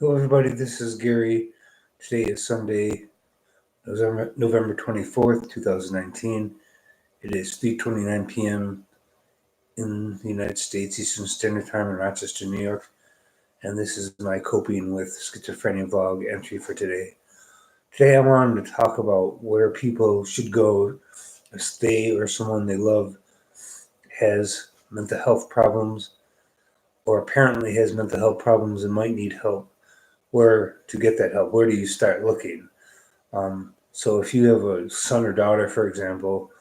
Hello, everybody. This is Gary. Today is Sunday, November 24th, 2019. It is 3:29 p.m. in the United States, Eastern Standard Time in Rochester, New York. And this is my coping with schizophrenia vlog entry for today. Today, I wanted to talk about where people should go if they or someone they love has mental health problems or apparently has mental health problems and might need help. Where to get that help? Where do you start looking? So if you have a son or daughter, for example,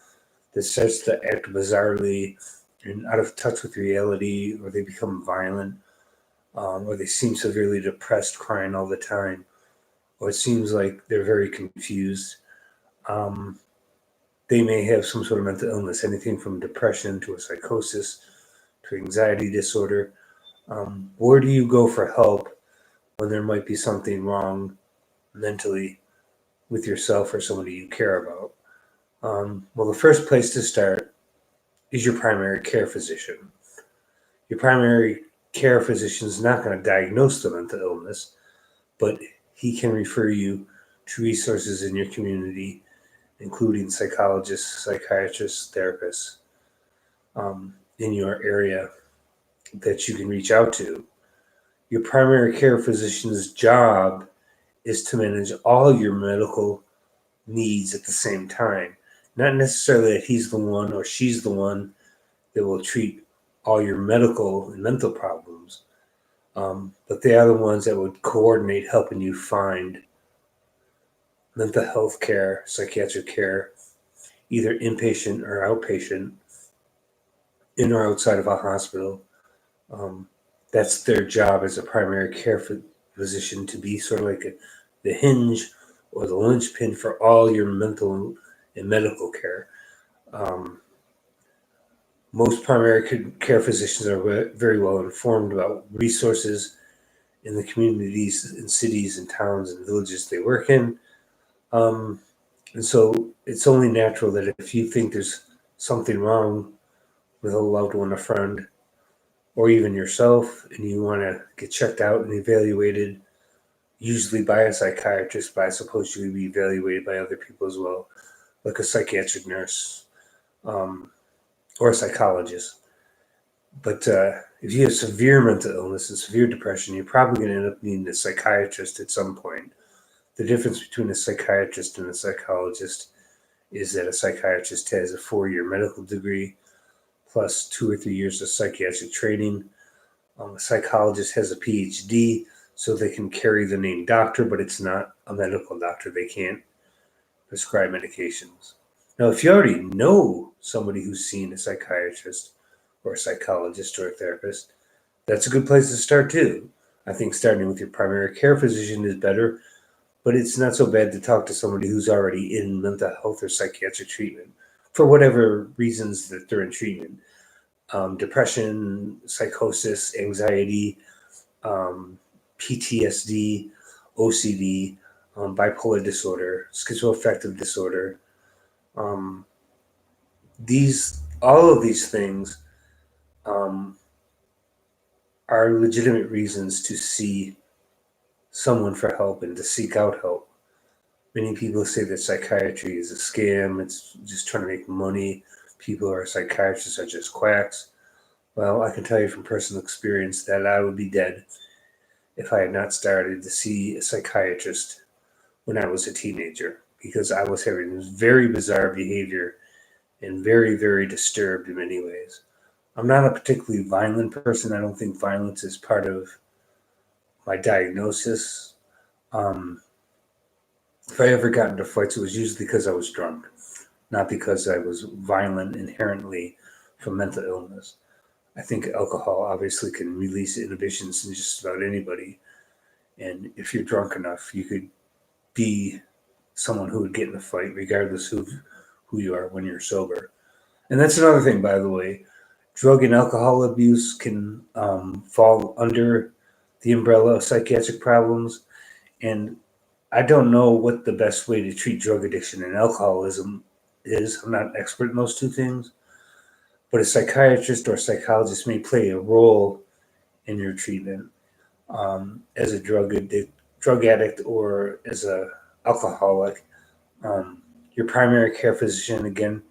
that starts to act bizarrely and out of touch with reality, or they become violent, or they seem severely depressed, crying all the time, or it seems like they're very confused, um, they may have some sort of mental illness, anything from depression to a psychosis to anxiety disorder. Where do you go for help when there might be something wrong mentally with yourself or somebody you care about? Well, the first place to start is your primary care physician. Your primary care physician is not going to diagnose the mental illness, but he can refer you to resources in your community, including psychologists, psychiatrists, therapists in your area that you can reach out to. Your primary care physician's job is to manage all your medical needs at the same time. Not necessarily that he's the one or she's the one that will treat all your medical and mental problems, but they are the ones that would coordinate helping you find mental health care, psychiatric care, either inpatient or outpatient, in or outside of a hospital. Um, that's their job as a primary care physician, to be sort of like the hinge or the linchpin for all your mental and medical care. Um, Most primary care physicians are very well informed about resources in the communities and cities and towns and villages they work in. Um, and so it's only natural that if you think there's something wrong with a loved one, a friend, or even yourself, and you want to get checked out and evaluated, usually by a psychiatrist, but I suppose you could be evaluated by other people as well, like a psychiatric nurse um, or a psychologist. But if you have severe mental illness and severe depression, you're probably going to end up needing a psychiatrist at some point. The difference between a psychiatrist and a psychologist is that a psychiatrist has a 4-year medical degree plus 2 or 3 years of psychiatric training. A psychologist has a PhD, so they can carry the name doctor, but it's not a medical doctor. They can't prescribe medications. Now, if you already know somebody who's seen a psychiatrist or a psychologist or a therapist, that's a good place to start too. I think starting with your primary care physician is better, but it's not so bad to talk to somebody who's already in mental health or psychiatric treatment for whatever reasons that they're in treatment. Depression, psychosis, anxiety, um, PTSD, OCD, bipolar disorder, schizoaffective disorder. Um, all of these things um, are legitimate reasons to see someone for help and to seek out help. Many people say that psychiatry is a scam, it's just trying to make money. People who are psychiatrists are just quacks. Well, I can tell you from personal experience that I would be dead if I had not started to see a psychiatrist when I was a teenager because I was having this very bizarre behavior and very, very disturbed in many ways. I'm not a particularly violent person. I don't think violence is part of my diagnosis. Um, if I ever got into fights, it was usually because I was drunk, not because I was violent inherently from mental illness. I think alcohol obviously can release inhibitions in just about anybody. And if you're drunk enough, you could be someone who would get in a fight, regardless of who you are when you're sober. And that's another thing, by the way. Drug and alcohol abuse can fall under the umbrella of psychiatric problems. And I don't know what the best way to treat drug addiction and alcoholism is. I'm not an expert in those two things. But a psychiatrist or a psychologist may play a role in your treatment. as a drug addict or as a alcoholic, your primary care physician again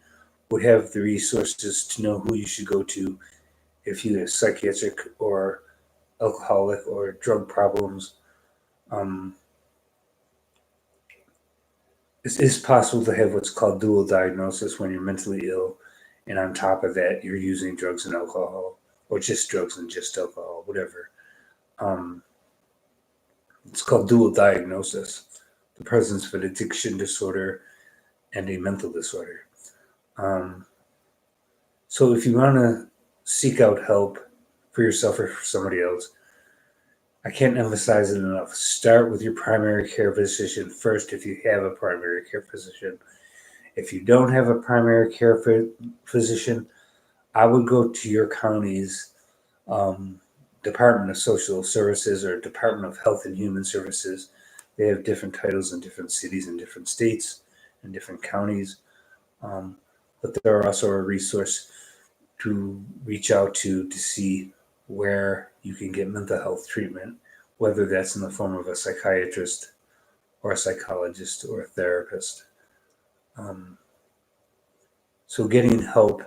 would have the resources to know who you should go to if you have psychiatric or alcoholic or drug problems. Um, it is possible to have what's called dual diagnosis when you're mentally ill, and on top of that, you're using drugs and alcohol, or just drugs and just alcohol, whatever. Um, it's called dual diagnosis, the presence of an addiction disorder and a mental disorder. Um, so if you want to seek out help for yourself or for somebody else, I can't emphasize it enough. Start with your primary care physician first if you have a primary care physician. If you don't have a primary care physician, I would go to your county's um, Department of Social Services or Department of Health and Human Services. They have different titles in different cities and different states and different counties. Um, but they're also a resource to reach out to see where you can get mental health treatment, whether that's in the form of a psychiatrist or a psychologist or a therapist. Um, so getting help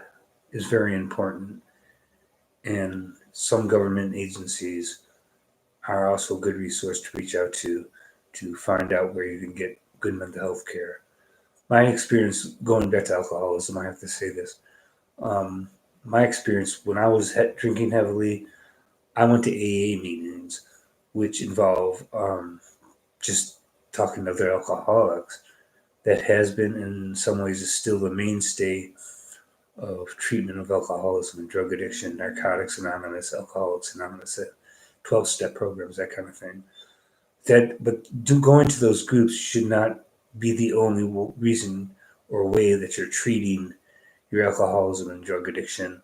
is very important, and some government agencies are also a good resource to reach out to find out where you can get good mental health care. My experience going back to alcoholism, I have to say this. Um, my experience when I was drinking heavily, I went to AA meetings, which involve just talking to other alcoholics. That has been, in some ways, is still the mainstay of treatment of alcoholism and drug addiction, Narcotics Anonymous, Alcoholics Anonymous, 12-step programs, that kind of thing. Going to those groups should not be the only reason or way that you're treating your alcoholism and drug addiction.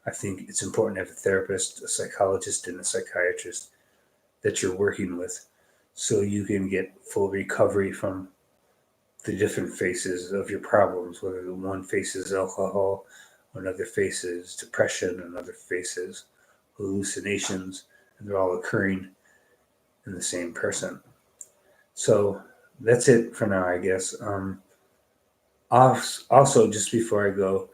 I think it's important to have a therapist, a psychologist, and a psychiatrist that you're working with so you can get full recovery from the different faces of your problems, whether the one faces alcohol, another faces depression, another faces hallucinations, and they're all occurring in the same person. So that's it for now, I guess. Also, just before I go,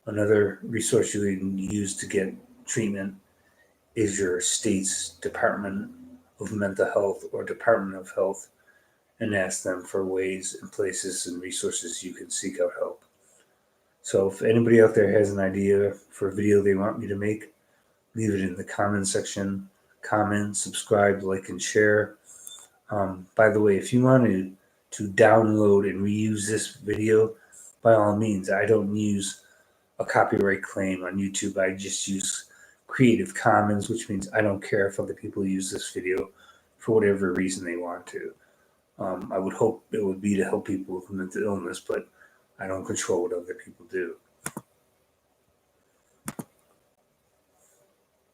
another resource you can use to get treatment is your state's Department of Mental Health or Department of Health and ask them for ways and places and resources you can seek out help. So if anybody out there has an idea for a video they want me to make, leave it in the comment section. Comment, subscribe, like, and share. By the way, if you want to download and reuse this video, by all means, I don't use a copyright claim on YouTube. I just use Creative Commons, which means I don't care if other people use this video for whatever reason they want to. I would hope it would be to help people with mental illness, but I don't control what other people do.